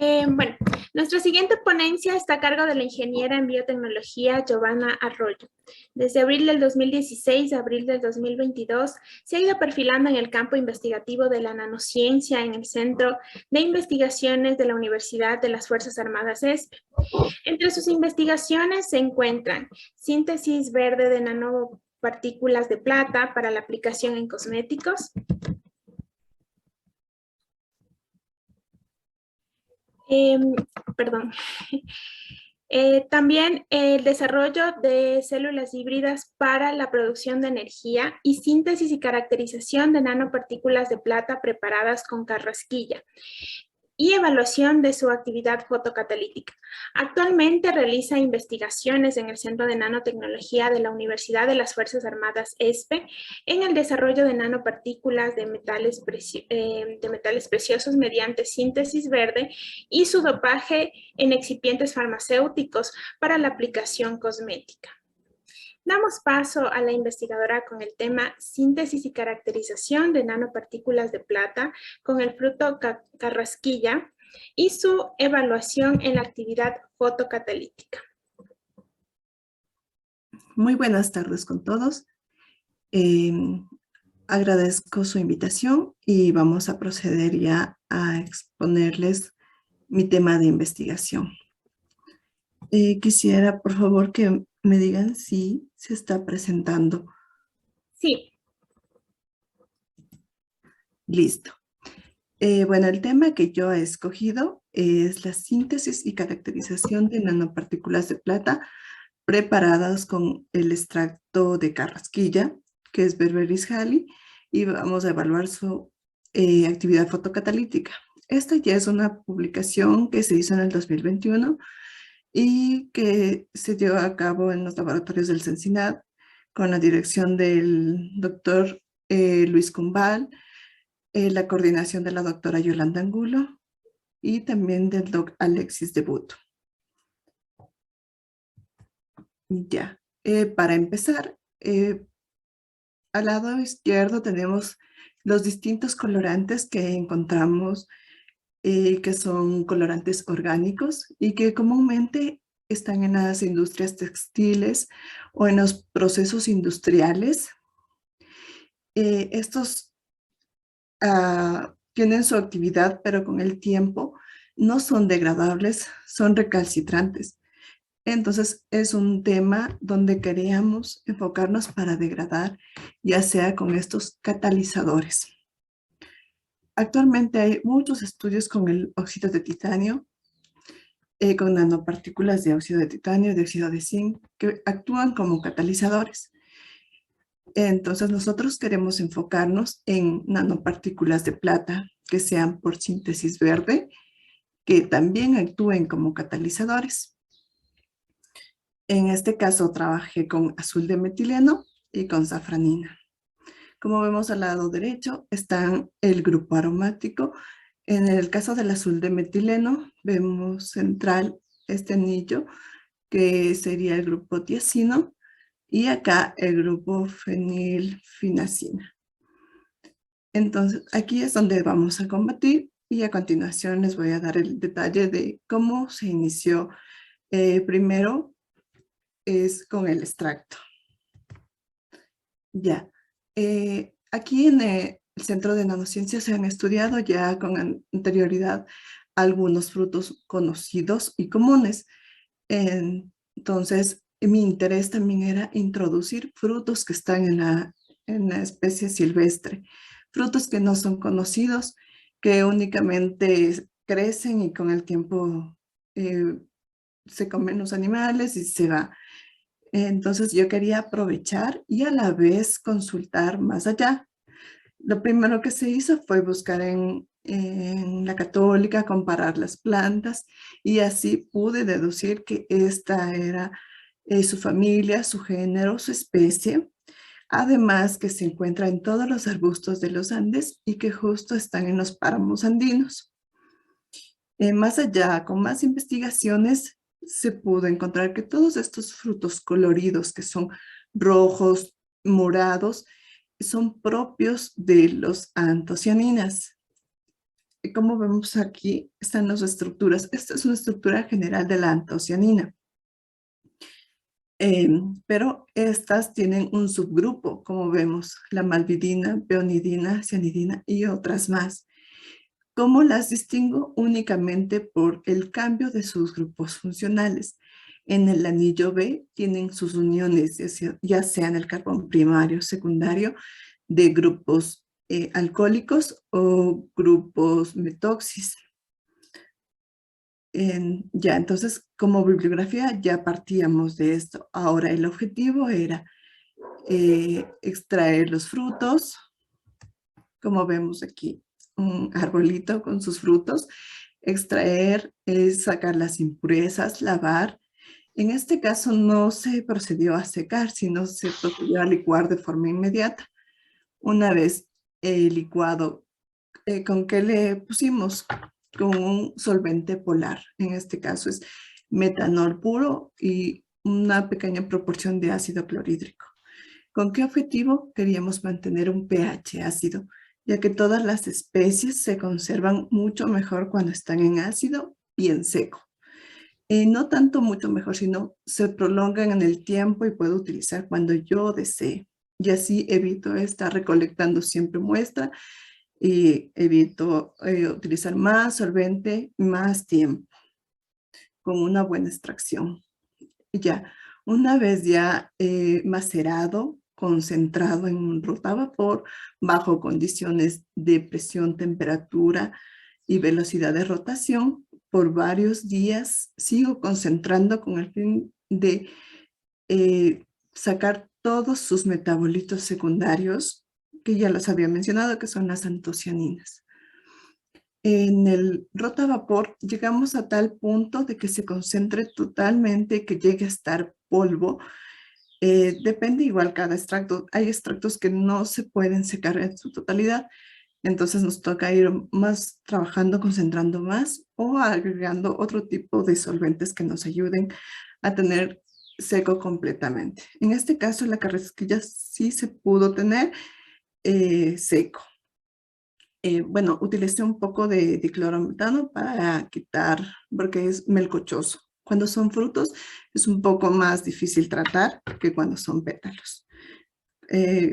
Bueno, nuestra siguiente ponencia está a cargo de la ingeniera en biotecnología Giovanna Arroyo. Desde abril del 2016 a abril del 2022 se ha ido perfilando en el campo investigativo de la nanociencia en el Centro de Investigaciones de la Universidad de las Fuerzas Armadas ESPE. Entre sus investigaciones se encuentran síntesis verde de nanopartículas de plata para la aplicación en cosméticos, perdón. También el desarrollo de células híbridas para la producción de energía y síntesis y caracterización de nanopartículas de plata preparadas con carrasquilla y evaluación de su actividad fotocatalítica. Actualmente realiza investigaciones en el Centro de Nanotecnología de la Universidad de las Fuerzas Armadas ESPE en el desarrollo de nanopartículas de metales preciosos mediante síntesis verde y su dopaje en excipientes farmacéuticos para la aplicación cosmética. Damos paso a la investigadora con el tema síntesis y caracterización de nanopartículas de plata con el fruto carrasquilla y su evaluación en la actividad fotocatalítica. Muy buenas tardes con todos. Agradezco su invitación y vamos a proceder ya a exponerles mi tema de investigación. Quisiera, por favor, que me digan si se está presentando. Sí. Listo. Bueno, el tema que yo he escogido es la síntesis y caracterización de nanopartículas de plata preparadas con el extracto de carrasquilla, que es Berberis halley, y vamos a evaluar su actividad fotocatalítica. Esta ya es una publicación que se hizo en el 2021 y que se llevó a cabo en los laboratorios del CENCINAT con la dirección del doctor Luis Cumbal, la coordinación de la doctora Yolanda Angulo y también del doc Alexis Debuto. Ya, para empezar, al lado izquierdo tenemos los distintos colorantes que encontramos, que son colorantes orgánicos y que comúnmente están en las industrias textiles o en los procesos industriales. Estos tienen su actividad, pero con el tiempo no son degradables, son recalcitrantes. Entonces es un tema donde queríamos enfocarnos para degradar, ya sea con estos catalizadores. Actualmente hay muchos estudios con el óxido de titanio, con nanopartículas de óxido de titanio, de óxido de zinc, que actúan como catalizadores. Entonces nosotros queremos enfocarnos en nanopartículas de plata que sean por síntesis verde, que también actúen como catalizadores. En este caso trabajé con azul de metileno y con safranina. Como vemos al lado derecho está el grupo aromático. En el caso del azul de metileno vemos central este anillo que sería el grupo tiazino y acá el grupo fenilfinacina. Entonces aquí es donde vamos a combatir y a continuación les voy a dar el detalle de cómo se inició. Primero es con el extracto. Ya, aquí en el Centro de Nanociencias se han estudiado ya con anterioridad algunos frutos conocidos y comunes. Entonces, mi interés también era introducir frutos que están en la especie silvestre, frutos que no son conocidos, que únicamente crecen y con el tiempo se comen los animales y se va. Entonces yo quería aprovechar y a la vez consultar más allá. Lo primero que se hizo fue buscar en la Católica, comparar las plantas y así pude deducir que esta era su familia, su género, su especie. Además que se encuentra en todos los arbustos de los Andes y que justo están en los páramos andinos. Más allá, con más investigaciones, se pudo encontrar que todos estos frutos coloridos que son rojos, morados, son propios de los antocianinas. como vemos aquí, están las estructuras. Esta es una estructura general de la antocianina. Pero estas tienen un subgrupo, como vemos, la malvidina, peonidina, cianidina y otras más. ¿Cómo las distingo? Únicamente por el cambio de sus grupos funcionales. En el anillo B tienen sus uniones, ya sea en el carbón primario, secundario, de grupos alcohólicos o grupos metoxis. Entonces, como bibliografía ya partíamos de esto. Ahora, el objetivo era extraer los frutos, como vemos aquí, un arbolito con sus frutos, extraer, sacar las impurezas, lavar. En este caso no se procedió a secar, sino se procedió a licuar de forma inmediata. Una vez licuado, ¿con qué le pusimos? Con un solvente polar. En este caso es metanol puro y una pequeña proporción de ácido clorhídrico. ¿Con qué objetivo? Queríamos mantener un pH ácido, ya que todas las especies se conservan mucho mejor cuando están en ácido y en seco. No tanto mucho mejor, sino se prolongan en el tiempo y puedo utilizar cuando yo desee. Y así evito estar recolectando siempre muestra y evito utilizar más solvente, más tiempo, con una buena extracción. Ya, una vez ya macerado, concentrado en un rotavapor, bajo condiciones de presión, temperatura y velocidad de rotación, por varios días sigo concentrando con el fin de sacar todos sus metabolitos secundarios, que ya los había mencionado, que son las antocianinas. En el rotavapor llegamos a tal punto de que se concentre totalmente, que llegue a estar polvo. Depende igual cada extracto. Hay extractos que no se pueden secar en su totalidad, entonces nos toca ir más trabajando, concentrando más o agregando otro tipo de solventes que nos ayuden a tener seco completamente. En este caso, la carrasquilla sí se pudo tener seco. Bueno, utilicé un poco de diclorometano para quitar, porque es melcochoso. Cuando son frutos es un poco más difícil tratar que cuando son pétalos.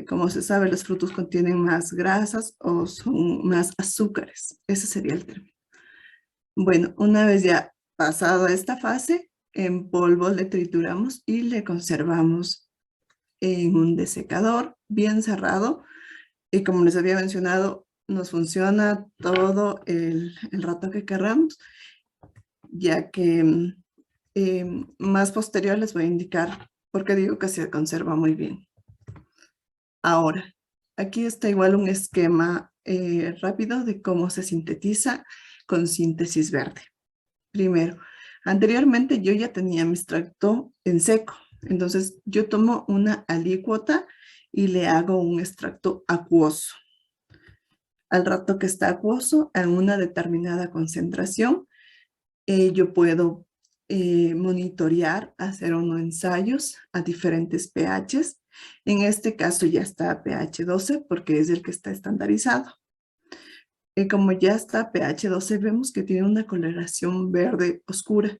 Como se sabe, los frutos contienen más grasas o son más azúcares. Ese sería el término. Bueno, una vez ya pasado esta fase, en polvo le trituramos y le conservamos en un desecador bien cerrado. Y como les había mencionado, nos funciona todo el rato que queramos, ya que más posterior les voy a indicar por qué digo que se conserva muy bien. Ahora, aquí está igual un esquema rápido de cómo se sintetiza con síntesis verde. Primero, anteriormente yo ya tenía mi extracto en seco, entonces yo tomo una alícuota y le hago un extracto acuoso. Al rato que está acuoso, en una determinada concentración, yo puedo monitorear, hacer unos ensayos a diferentes pHs. En este caso ya está a pH 12 porque es el que está estandarizado. Como ya está a pH 12, vemos que tiene una coloración verde oscura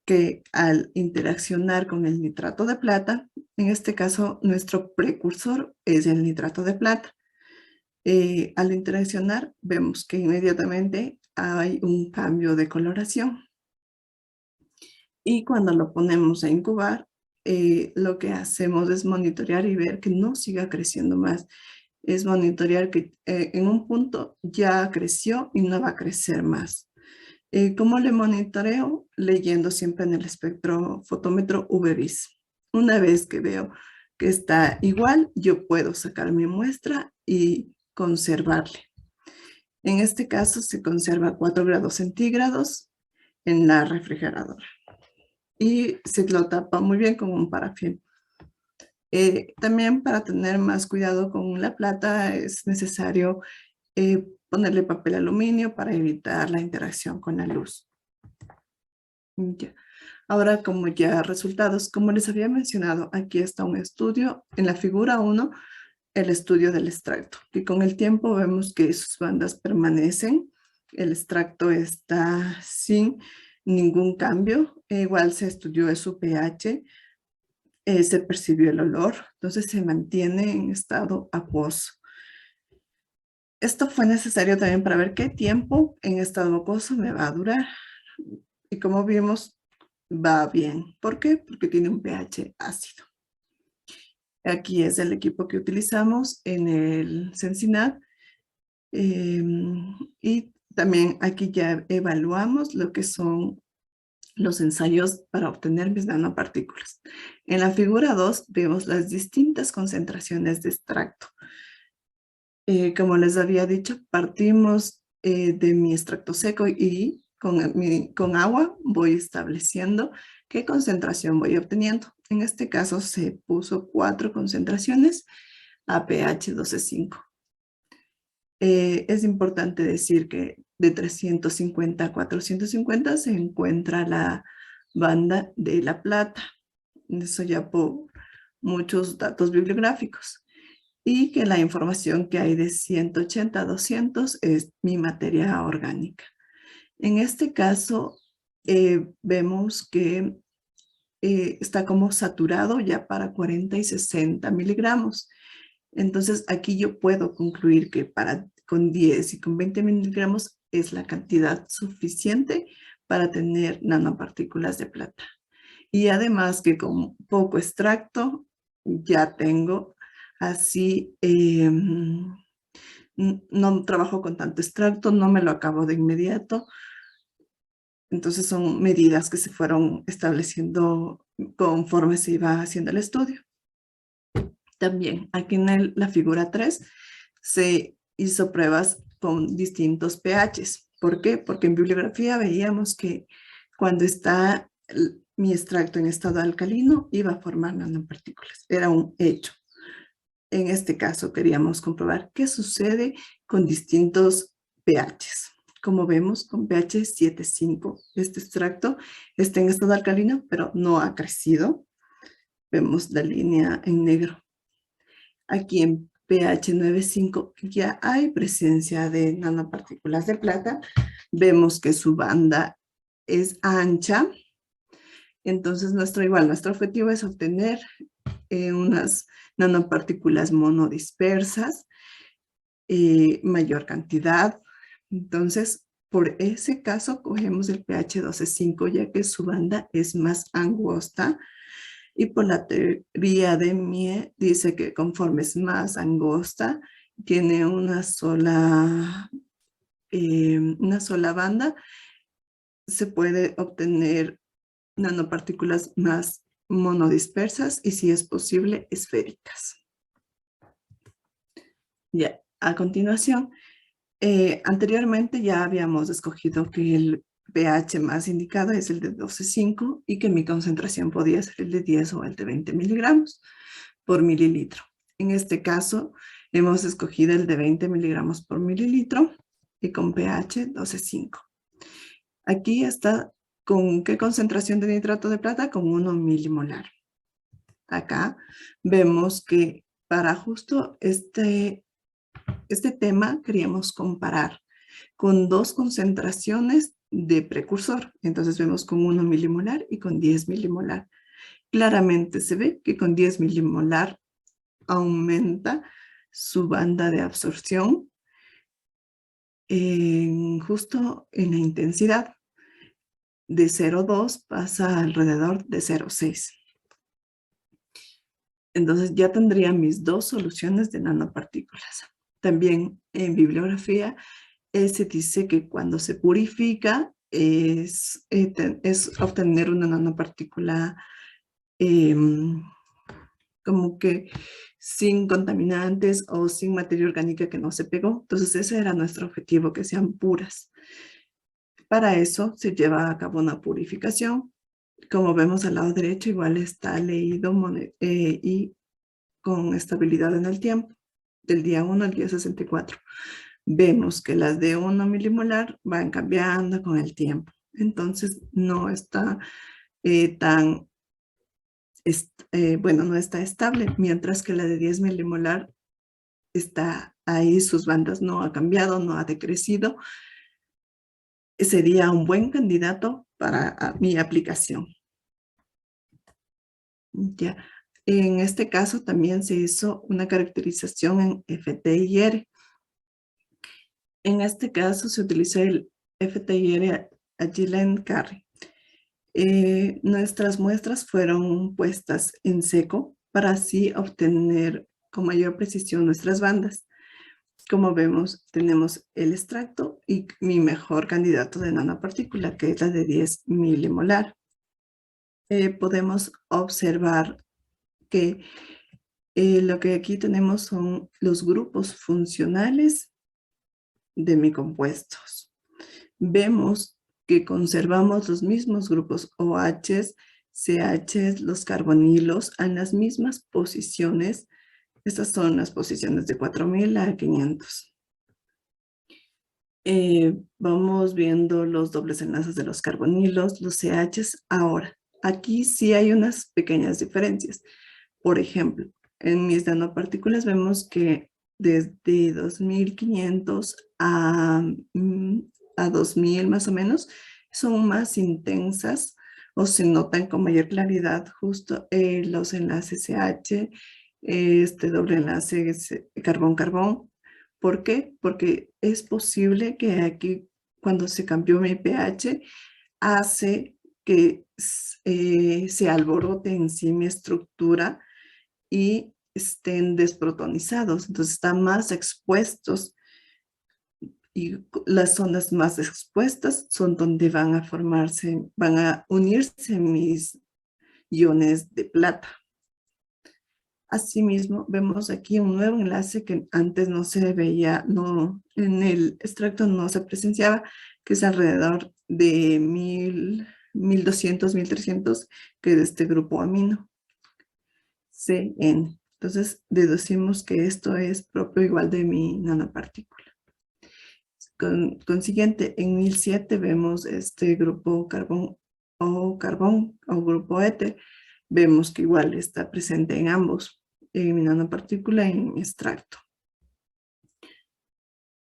que al interaccionar con el nitrato de plata, en este caso nuestro precursor es el nitrato de plata. Al interaccionar vemos que inmediatamente hay un cambio de coloración. Y cuando lo ponemos a incubar, lo que hacemos es monitorear y ver que no siga creciendo más. Es monitorear que en un punto ya creció y no va a crecer más. ¿Cómo le monitoreo? Leyendo siempre en el espectrofotómetro UV-Vis. Una vez que veo que está igual, yo puedo sacar mi muestra y conservarle. En este caso se conserva a 4 grados centígrados en la refrigeradora y se lo tapa muy bien con un parafín. También para tener más cuidado con la plata es necesario ponerle papel aluminio para evitar la interacción con la luz. Ya. Ahora, como ya resultados, como les había mencionado, aquí está un estudio en la figura 1, el estudio del extracto. Y con el tiempo vemos que sus bandas permanecen el extracto está sin ningún cambio. Igual se estudió su pH, se percibió el olor, entonces se mantiene en estado acuoso. Esto fue necesario también para ver qué tiempo en estado acuoso me va a durar. Y como vimos, va bien. ¿Por qué? Porque tiene un pH ácido. Aquí es el equipo que utilizamos en el Sensinat. Y también aquí ya evaluamos lo que son los ensayos para obtener mis nanopartículas. En la figura 2 vemos las distintas concentraciones de extracto. Como les había dicho, partimos de mi extracto seco y con agua voy estableciendo qué concentración voy obteniendo. En este caso se puso 4 concentraciones a pH 12,5. Es importante decir que de 350 a 450 se encuentra la banda de la plata. Eso ya por muchos datos bibliográficos. Y que la información que hay de 180 a 200 es mi materia orgánica. En este caso, vemos que está como saturado ya para 40 y 60 miligramos. Entonces, aquí yo puedo concluir que con 10 y con 20 miligramos es la cantidad suficiente para tener nanopartículas de plata. Y además que con poco extracto ya tengo así, no trabajo con tanto extracto, no me lo acabo de inmediato. Entonces son medidas que se fueron estableciendo conforme se iba haciendo el estudio. También aquí en la figura 3 se hizo pruebas con distintos pHs. ¿Por qué? Porque en bibliografía veíamos que cuando está mi extracto en estado alcalino iba a formar nanopartículas. Era un hecho. En este caso queríamos comprobar qué sucede con distintos pHs. Como vemos, con pH 7,5, este extracto está en estado alcalino, pero no ha crecido. Vemos la línea en negro. Aquí en pH 9,5 ya hay presencia de nanopartículas de plata. Vemos que su banda es ancha. Entonces, nuestro objetivo es obtener unas nanopartículas monodispersas, mayor cantidad. Entonces, por ese caso, cogemos el pH 12,5, ya que su banda es más angosta. Y por la teoría de Mie, dice que conforme es más angosta, tiene una sola banda, se puede obtener nanopartículas más monodispersas y, si es posible, esféricas. Ya, a continuación, anteriormente ya habíamos escogido que el pH más indicado es el de 12,5 y que mi concentración podía ser el de 10 o el de 20 miligramos por mililitro. En este caso, hemos escogido el de 20 miligramos por mililitro y con pH 12,5. Aquí está con qué concentración de nitrato de plata, con 1 milimolar. Acá vemos que para justo este tema queríamos comparar con 2 concentraciones de precursor. Entonces vemos con 1 milimolar y con 10 milimolar. Claramente se ve que con 10 milimolar aumenta su banda de absorción justo en la intensidad. De 0,2 pasa alrededor de 0,6. Entonces ya tendría mis 2 soluciones de nanopartículas. También en bibliografía se dice que cuando se purifica es obtener una nanopartícula como que sin contaminantes o sin materia orgánica que no se pegó. Entonces ese era nuestro objetivo, que sean puras. Para eso se lleva a cabo una purificación. Como vemos al lado derecho, igual está leído y con estabilidad en el tiempo, del día 1 al día 64. Vemos que las de 1 milimolar van cambiando con el tiempo. Entonces no está no está estable, mientras que la de 10 milimolar está ahí, sus bandas no ha cambiado, no ha decrecido. sería un buen candidato para mi aplicación. Ya. En este caso también se hizo una caracterización en FTIR. En este caso se utilizó el FTIR Agile Carry. Nuestras muestras fueron puestas en seco para así obtener con mayor precisión nuestras bandas. Como vemos, tenemos el extracto y mi mejor candidato de nanopartícula, que es la de 10 milimolar. Podemos observar que lo que aquí tenemos son los grupos funcionales de mi compuestos. Vemos que conservamos los mismos grupos OH, CH, los carbonilos en las mismas posiciones. Estas son las posiciones de 4000 a 500. Vamos viendo los dobles enlaces de los carbonilos, los CHs. Ahora, aquí sí hay unas pequeñas diferencias. Por ejemplo, en mis nanopartículas vemos que desde 2500 a 2000 más o menos son más intensas o se notan con mayor claridad justo los enlaces CH, este doble enlace carbón-carbón. ¿Por qué? Porque es posible que aquí cuando se cambió mi pH hace que se alborote en sí mi estructura y estén desprotonizados, entonces están más expuestos y las zonas más expuestas son donde van a formarse, van a unirse mis iones de plata. Asimismo, vemos aquí un nuevo enlace que antes no se veía, no, en el extracto no se presenciaba, que es alrededor de 1200, 1300, que es de este grupo amino, CN. Entonces, deducimos que esto es propio igual de mi nanopartícula. Consiguiente, en 1007 vemos este grupo carbón o grupo éter. Vemos que igual está presente en ambos, en mi nanopartícula y en mi extracto.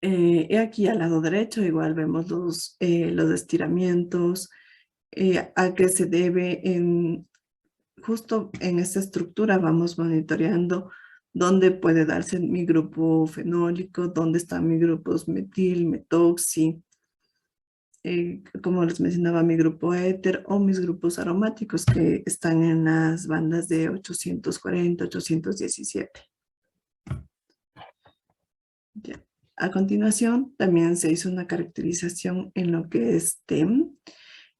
Y aquí al lado derecho igual vemos los estiramientos, a qué se debe. Justo en esta estructura vamos monitoreando dónde puede darse mi grupo fenólico, dónde están mis grupos metil, metoxi, como les mencionaba, mi grupo éter o mis grupos aromáticos que están en las bandas de 840, 817. Ya. A continuación, también se hizo una caracterización en lo que es TEM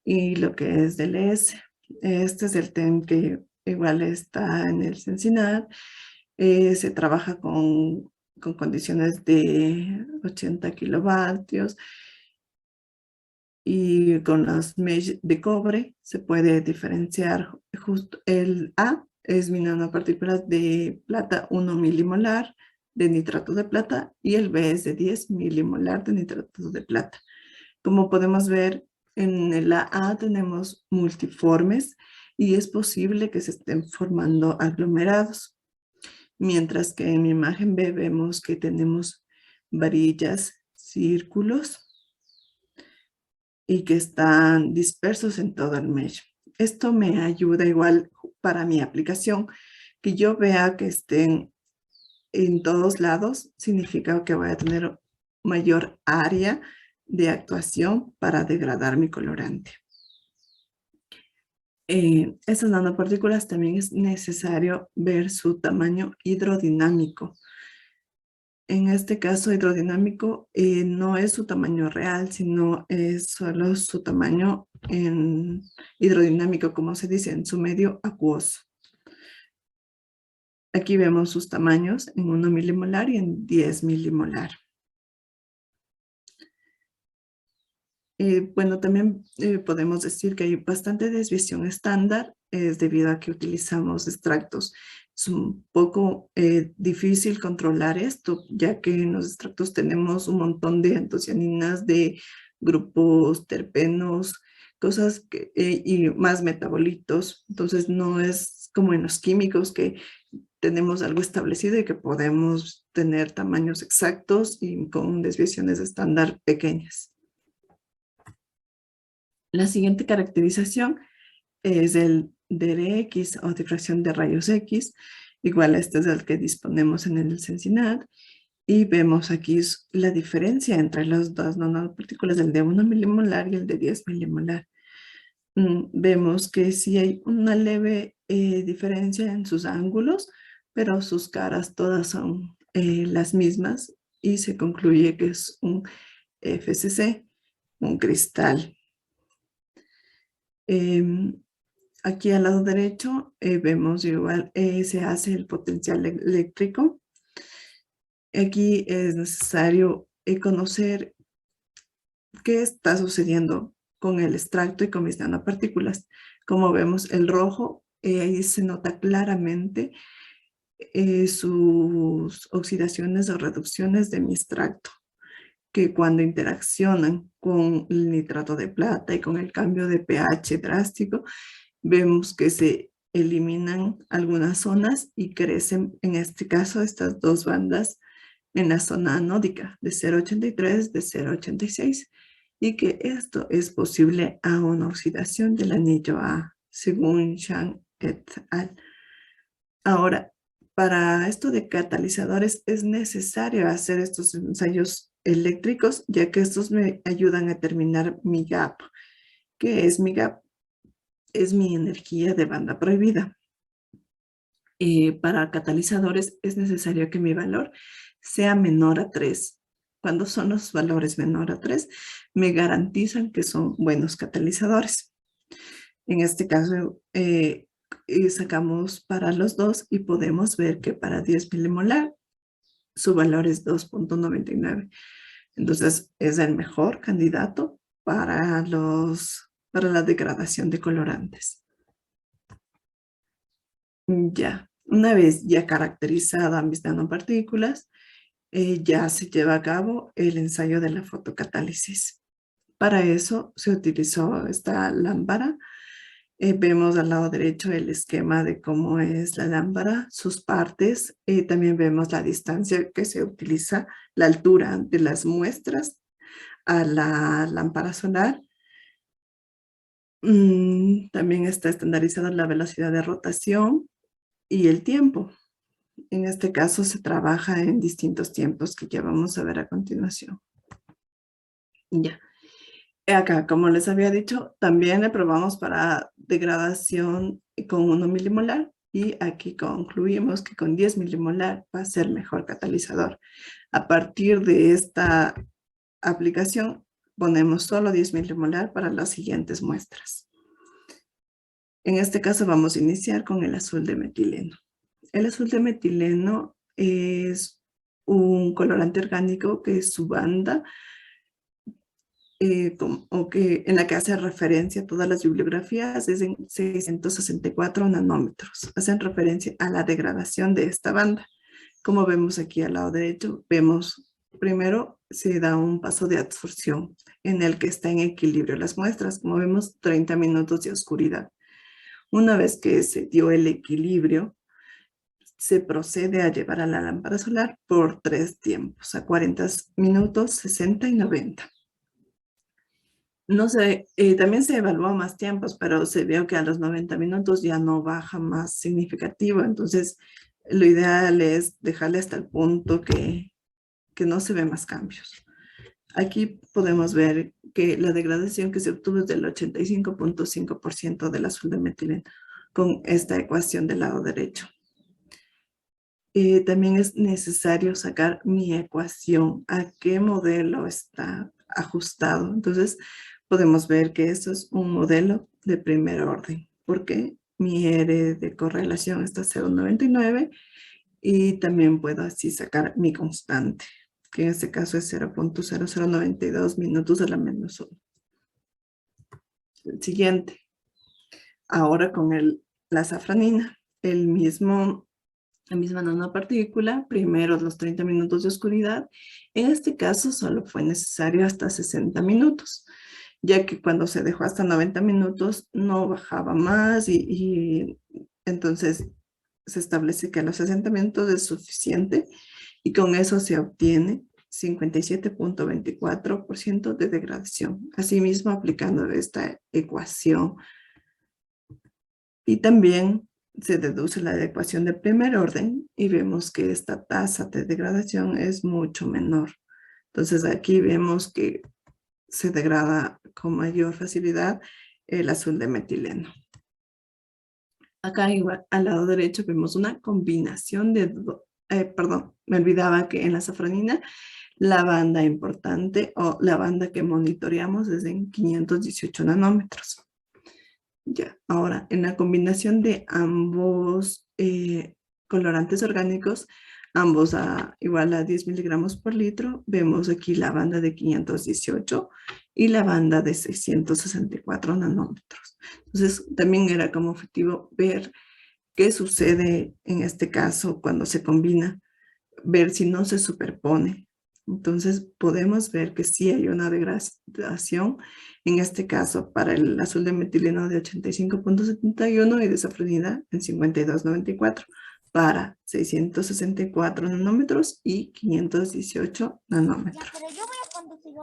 y lo que es DLS. Este es el TEM que igual está en el Cincinnati. Se trabaja con condiciones de 80 kilovatios y con las mesh de cobre se puede diferenciar. Justo el A es mi nanopartículas de plata 1 milimolar de nitrato de plata y el B es de 10 milimolar de nitrato de plata. Como podemos ver, en el AA tenemos multiformes y es posible que se estén formando aglomerados. Mientras que en mi imagen B vemos que tenemos varillas, círculos y que están dispersos en todo el mesh. Esto me ayuda igual para mi aplicación, que yo vea que estén en todos lados, significa que voy a tener mayor área de actuación para degradar mi colorante. Estas nanopartículas también es necesario ver su tamaño hidrodinámico. En este caso hidrodinámico no es su tamaño real, sino es solo su tamaño hidrodinámico, como se dice, en su medio acuoso. Aquí vemos sus tamaños en 1 milimolar y en 10 milimolar. Bueno, también podemos decir que hay bastante desviación estándar, es debido a que utilizamos extractos. Es un poco difícil controlar esto, ya que en los extractos tenemos un montón de antocianinas, de grupos terpenos, cosas y más metabolitos. Entonces no es como en los químicos que tenemos algo establecido y que podemos tener tamaños exactos y con desviaciones estándar pequeñas. La siguiente caracterización es el DRX o difracción de rayos X. Igual este es el que disponemos en el Sensinat. Y vemos aquí la diferencia entre las dos nanopartículas, el de 1 milimolar y el de 10 milimolar. Vemos que sí hay una leve diferencia en sus ángulos, pero sus caras todas son las mismas y se concluye que es un FCC, un cristal. Aquí al lado derecho vemos igual se hace el potencial eléctrico. Aquí es necesario conocer qué está sucediendo con el extracto y con mis nanopartículas. Como vemos, el rojo, ahí se nota claramente sus oxidaciones o reducciones de mi extracto, que cuando interaccionan con el nitrato de plata y con el cambio de pH drástico, vemos que se eliminan algunas zonas y crecen, en este caso, estas dos bandas en la zona anódica de 0,83, de 0,86, y que esto es posible a una oxidación del anillo A, según Zhang et al. Ahora, para esto de catalizadores es necesario hacer estos ensayos eléctricos, ya que estos me ayudan a determinar mi gap. ¿Qué es mi gap? Es mi energía de banda prohibida. Para catalizadores es necesario que mi valor sea menor a 3. Cuando son los valores menor a 3, me garantizan que son buenos catalizadores. En este caso, sacamos para los dos y podemos ver que para 10 milimolar su valor es 2,99. Entonces, es el mejor candidato para la degradación de colorantes. Ya, una vez ya caracterizadas mis nanopartículas, ya se lleva a cabo el ensayo de la fotocatálisis. Para eso se utilizó esta lámpara. Vemos al lado derecho el esquema de cómo es la lámpara, sus partes. También vemos la distancia que se utiliza, la altura de las muestras a la lámpara solar. También está estandarizada la velocidad de rotación y el tiempo. En este caso se trabaja en distintos tiempos que ya vamos a ver a continuación. Ya. Acá, como les había dicho, también le probamos para degradación con 1 milimolar y aquí concluimos que con 10 milimolar va a ser mejor catalizador. A partir de esta aplicación ponemos solo 10 milimolar para las siguientes muestras. En este caso vamos a iniciar con el azul de metileno. El azul de metileno es un colorante orgánico que su banda en la que hace referencia a todas las bibliografías es en 664 nanómetros. Hacen referencia a la degradación de esta banda. Como vemos aquí al lado derecho, vemos primero se da un paso de absorción en el que está en equilibrio las muestras. Como vemos, 30 minutos de oscuridad. Una vez que se dio el equilibrio, se procede a llevar a la lámpara solar por 3 tiempos, a 40 minutos, 60 y 90. No sé, también se evaluó más tiempos, pero se vio que a los 90 minutos ya no baja más significativo. Entonces, lo ideal es dejarle hasta el punto que no se ve más cambios. Aquí podemos ver que la degradación que se obtuvo es del 85,5% del azul de metileno con esta ecuación del lado derecho. También es necesario sacar mi ecuación, a qué modelo está ajustado. Entonces, podemos ver que esto es un modelo de primer orden, porque mi R de correlación está 0,99 y también puedo así sacar mi constante, que en este caso es 0,0092 minutos a la menos 1. El siguiente, ahora con la safranina, la misma nanopartícula, primero los 30 minutos de oscuridad. En este caso solo fue necesario hasta 60 minutos, ya que cuando se dejó hasta 90 minutos no bajaba más y entonces se establece que a los 60 minutos es suficiente y con eso se obtiene 57.24% de degradación. Asimismo, aplicando esta ecuación. Y también se deduce la ecuación de primer orden y vemos que esta tasa de degradación es mucho menor. Entonces aquí vemos que se degrada con mayor facilidad el azul de metileno. Acá igual, al lado derecho vemos una combinación de, perdón, me olvidaba que en la safranina la banda importante o la banda que monitoreamos es en 518 nanómetros. Ya, ahora, en la combinación de ambos colorantes orgánicos, ambos igual a 10 miligramos por litro, vemos aquí la banda de 518 y la banda de 664 nanómetros. Entonces, también era como objetivo ver qué sucede en este caso cuando se combina, ver si no se superpone. Entonces podemos ver que sí hay una degradación, en este caso para el azul de metileno de 85.71 y de safranina en 52.94 para 664 nanómetros y 518 nanómetros. Ya, pero yo voy a conducir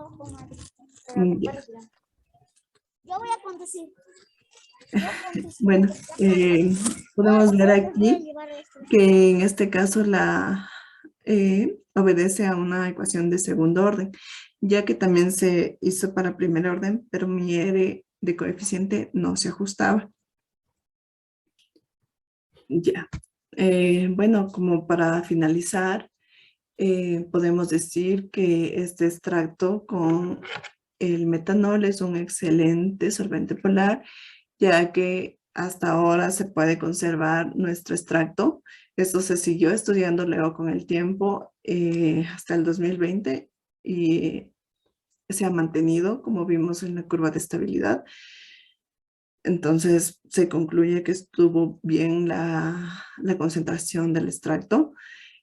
con Ya. Yo voy a conducir. Bueno, podemos ver aquí que en este caso obedece a una ecuación de segundo orden, ya que también se hizo para primer orden, pero mi R de coeficiente no se ajustaba. Ya. Bueno, como para finalizar, podemos decir que este extracto con el metanol es un excelente solvente polar, ya que hasta ahora se puede conservar nuestro extracto. Esto se siguió estudiando luego con el tiempo hasta el 2020 y se ha mantenido, como vimos en la curva de estabilidad. Entonces se concluye que estuvo bien la concentración del extracto.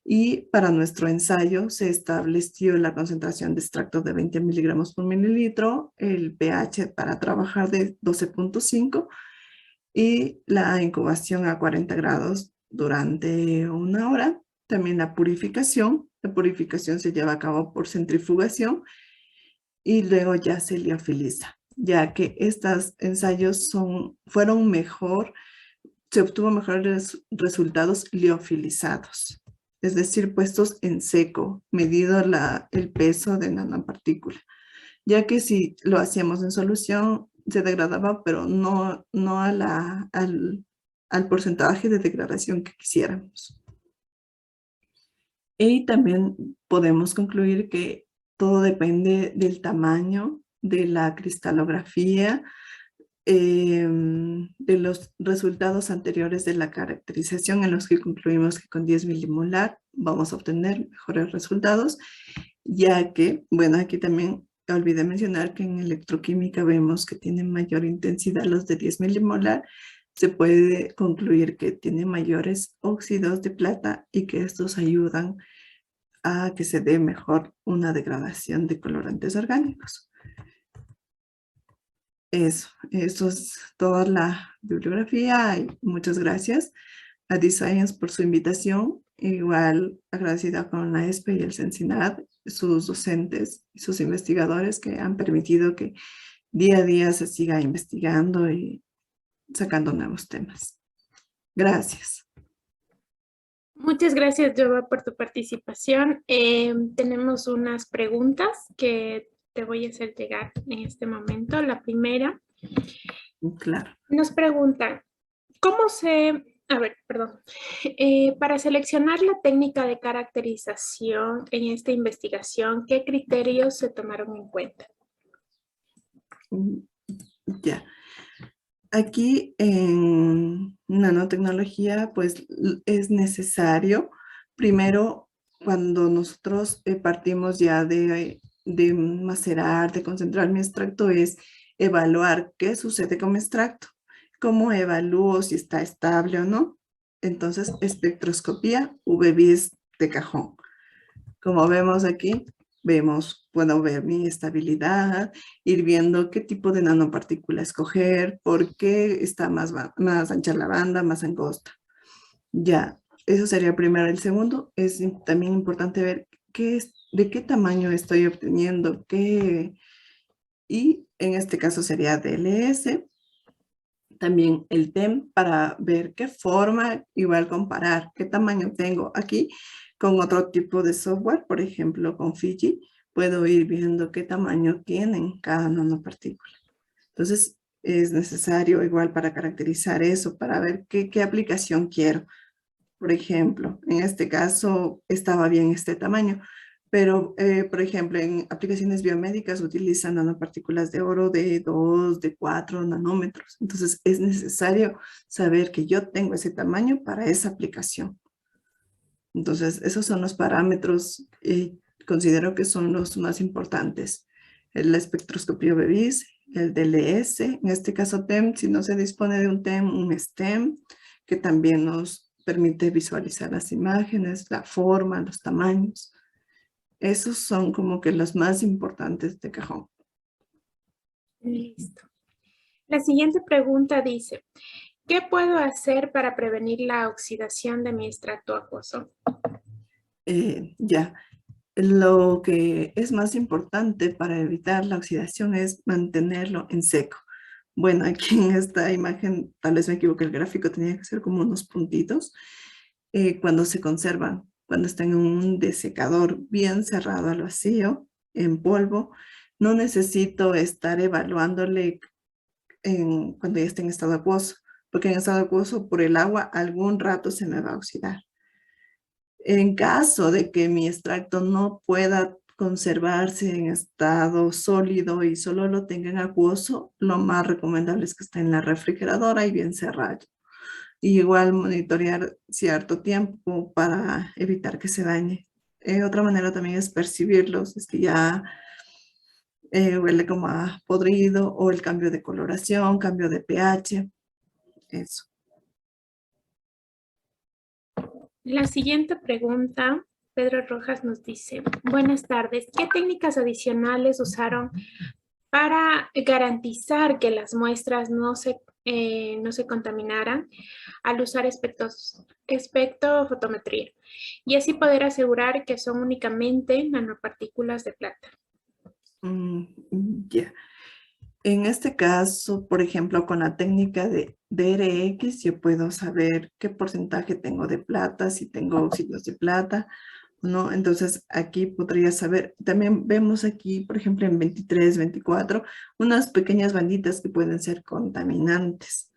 Y para nuestro ensayo se estableció la concentración de extracto de 20 miligramos por mililitro, el pH para trabajar de 12.5 y la incubación a 40 grados durante 1 hora. También la purificación se lleva a cabo por centrifugación y luego ya se liofiliza, ya que estos ensayos fueron mejor, se obtuvo mejores resultados liofilizados, es decir, puestos en seco, medido el peso de nanopartícula, ya que si lo hacíamos en solución se degradaba, pero no al porcentaje de degradación que quisiéramos. Y también podemos concluir que todo depende del tamaño, de la cristalografía, de los resultados anteriores de la caracterización en los que concluimos que con 10 milimolar vamos a obtener mejores resultados, ya que, bueno, aquí también olvidé mencionar que en electroquímica vemos que tienen mayor intensidad los de 10 milimolar, se puede concluir que tienen mayores óxidos de plata y que estos ayudan a que se dé mejor una degradación de colorantes orgánicos. Eso es toda la bibliografía y muchas gracias a D-Science por su invitación. Igual agradecida con la ESPE y el CENSINAD, sus docentes y sus investigadores que han permitido que día a día se siga investigando y sacando nuevos temas. Gracias. Muchas gracias, Jova, por tu participación. Tenemos unas preguntas que te voy a hacer llegar en este momento. La primera. Claro. Nos preguntan, para seleccionar la técnica de caracterización en esta investigación, ¿qué criterios se tomaron en cuenta? Ya. Aquí en nanotecnología, pues es necesario, primero, cuando nosotros partimos ya de macerar, de concentrar mi extracto, es evaluar qué sucede con mi extracto, cómo evalúo si está estable o no. Entonces, espectroscopía UV-Vis de cajón. Como vemos aquí, puedo ver mi estabilidad, ir viendo qué tipo de nanopartícula escoger, por qué está más ancha la banda, más angosta. Ya, eso sería primero. El segundo, es también importante ver qué de qué tamaño estoy obteniendo, y en este caso sería DLS. También el TEM para ver qué forma, igual comparar qué tamaño tengo aquí con otro tipo de software, por ejemplo con Fiji, puedo ir viendo qué tamaño tienen cada nanopartícula. Entonces es necesario igual para caracterizar eso, para ver qué aplicación quiero. Por ejemplo, en este caso estaba bien este tamaño, pero por ejemplo en aplicaciones biomédicas utilizan nanopartículas de oro de 2, de 4 nanómetros. Entonces es necesario saber que yo tengo ese tamaño para esa aplicación. Entonces esos son los parámetros y considero que son los más importantes. La espectroscopía BEVIS, el DLS, en este caso TEM, si no se dispone de un TEM, un STEM, que también nos permite visualizar las imágenes, la forma, los tamaños. Esos son como que los más importantes de cajón. Listo. La siguiente pregunta dice, ¿qué puedo hacer para prevenir la oxidación de mi extracto acuoso? Ya, lo que es más importante para evitar la oxidación es mantenerlo en seco. Bueno, aquí en esta imagen, tal vez me equivoqué, el gráfico tenía que ser como unos puntitos. Cuando se conservan, cuando están en un desecador bien cerrado al vacío, en polvo, no necesito estar evaluándole cuando ya esté en estado acuoso, porque en estado acuoso por el agua algún rato se me va a oxidar. En caso de que mi extracto no pueda conservarse en estado sólido y solo lo tenga en acuoso, lo más recomendable es que esté en la refrigeradora y bien cerrado. Y igual monitorear cierto tiempo para evitar que se dañe. Otra manera también es percibirlos, es que ya huele como a podrido o el cambio de coloración, cambio de pH, eso. La siguiente pregunta, Pedro Rojas nos dice, buenas tardes, ¿qué técnicas adicionales usaron para garantizar que las muestras no se contaminaran al usar espectrofotometría y así poder asegurar que son únicamente nanopartículas de plata? Ya. En este caso, por ejemplo, con la técnica de DRX, yo puedo saber qué porcentaje tengo de plata, si tengo óxidos de plata, ¿no? Entonces, aquí podría saber, también vemos aquí, por ejemplo, en 23, 24, unas pequeñas banditas que pueden ser contaminantes.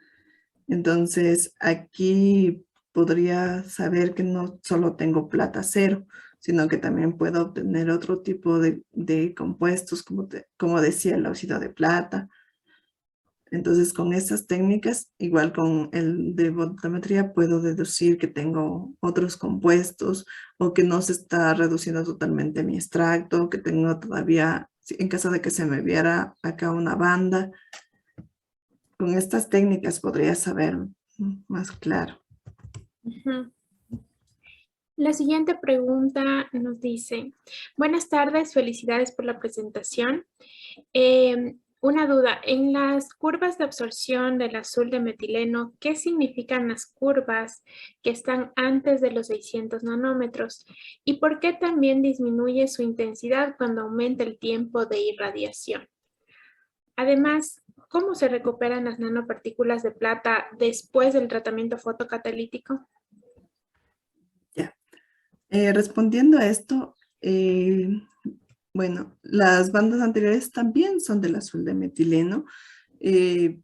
Entonces, aquí podría saber que no solo tengo plata cero, sino que también puedo obtener otro tipo de compuestos, como decía, el óxido de plata. Entonces, con estas técnicas, igual con el de voltametría, puedo deducir que tengo otros compuestos o que no se está reduciendo totalmente mi extracto, que tengo todavía, en caso de que se me viera acá una banda. Con estas técnicas podría saber más claro. Ujú. La siguiente pregunta nos dice, buenas tardes, felicidades por la presentación. Una duda, en las curvas de absorción del azul de metileno, ¿qué significan las curvas que están antes de los 600 nanómetros? ¿Y por qué también disminuye su intensidad cuando aumenta el tiempo de irradiación? Además, ¿cómo se recuperan las nanopartículas de plata después del tratamiento fotocatalítico? Ya. Respondiendo a esto, bueno, las bandas anteriores también son del azul de metileno. Sí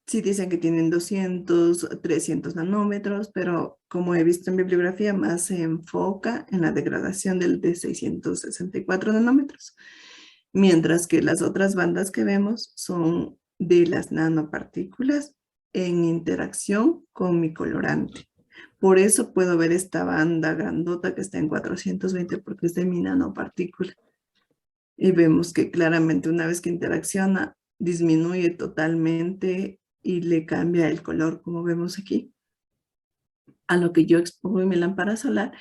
dicen que tienen 200, 300 nanómetros, pero como he visto en bibliografía, más se enfoca en la degradación del de 664 nanómetros, mientras que las otras bandas que vemos son de las nanopartículas en interacción con mi colorante. Por eso puedo ver esta banda grandota que está en 420 porque es de mi nanopartícula. Y vemos que claramente una vez que interacciona, disminuye totalmente y le cambia el color, como vemos aquí. A lo que yo expongo en mi lámpara solar,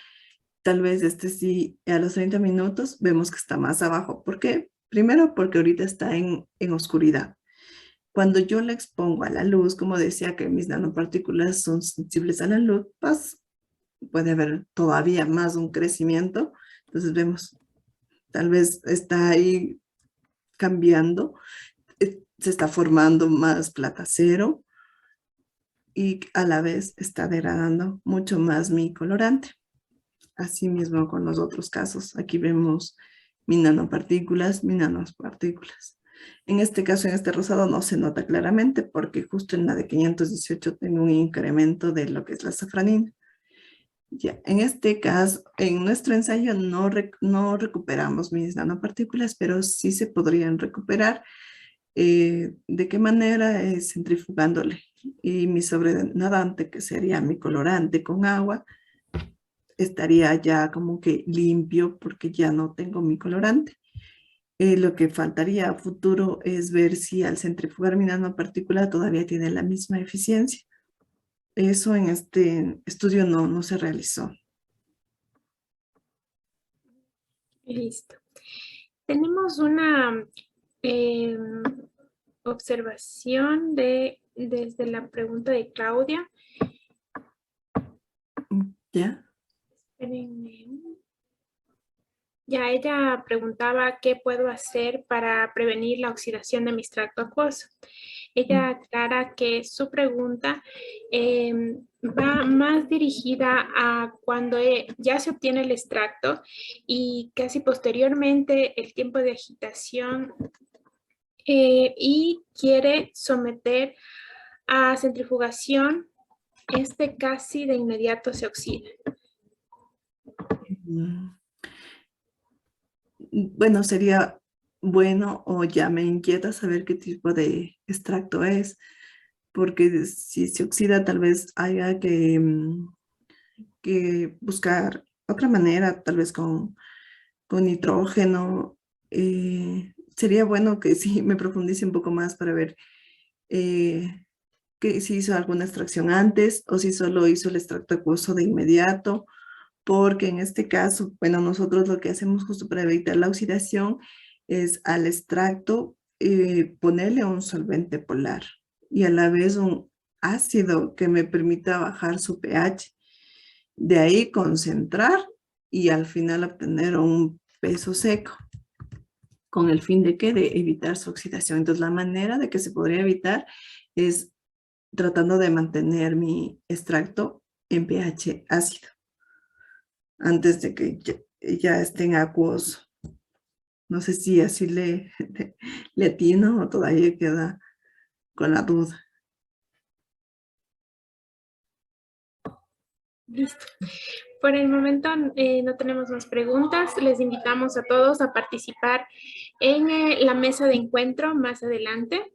tal vez este sí, a los 30 minutos vemos que está más abajo. ¿Por qué? Primero porque ahorita está en oscuridad. Cuando yo la expongo a la luz, como decía que mis nanopartículas son sensibles a la luz, pues puede haber todavía más un crecimiento. Entonces vemos tal vez está ahí cambiando, se está formando más plata cero y a la vez está degradando mucho más mi colorante. Asimismo con los otros casos, aquí vemos mi nanopartículas, mi nanopartículas. En este caso, en este rosado no se nota claramente porque justo en la de 518 tengo un incremento de lo que es la safranina. Ya, en este caso, en nuestro ensayo no recuperamos mis nanopartículas, pero sí se podrían recuperar. ¿De qué manera? Centrifugándole. Y mi sobrenadante, que sería mi colorante con agua, estaría ya como que limpio porque ya no tengo mi colorante. Lo que faltaría a futuro es ver si al centrifugar mi nanopartícula todavía tiene la misma eficiencia. Eso en este estudio no se realizó. Listo. Tenemos una observación desde la pregunta de Claudia. ¿Ya? Espérenme. Ya ella preguntaba qué puedo hacer para prevenir la oxidación de mi extracto acuoso. Ella aclara que su pregunta va más dirigida a cuando ya se obtiene el extracto y casi posteriormente el tiempo de agitación y quiere someter a centrifugación, casi de inmediato se oxida. Bueno, sería bueno o ya me inquieta saber qué tipo de extracto es, porque si se oxida tal vez haya que buscar otra manera, tal vez con nitrógeno. Sería bueno que sí me profundice un poco más para ver que si hizo alguna extracción antes o si solo hizo el extracto acuoso de inmediato, porque en este caso, bueno, nosotros lo que hacemos justo para evitar la oxidación es al extracto ponerle un solvente polar y a la vez un ácido que me permita bajar su pH. De ahí concentrar y al final obtener un peso seco con el fin de que de evitar su oxidación. Entonces la manera de que se podría evitar es tratando de mantener mi extracto en pH ácido antes de que ya esté en acuoso. No sé si así le atino o todavía queda con la duda. Listo. Por el momento no tenemos más preguntas. Les invitamos a todos a participar en la mesa de encuentro más adelante.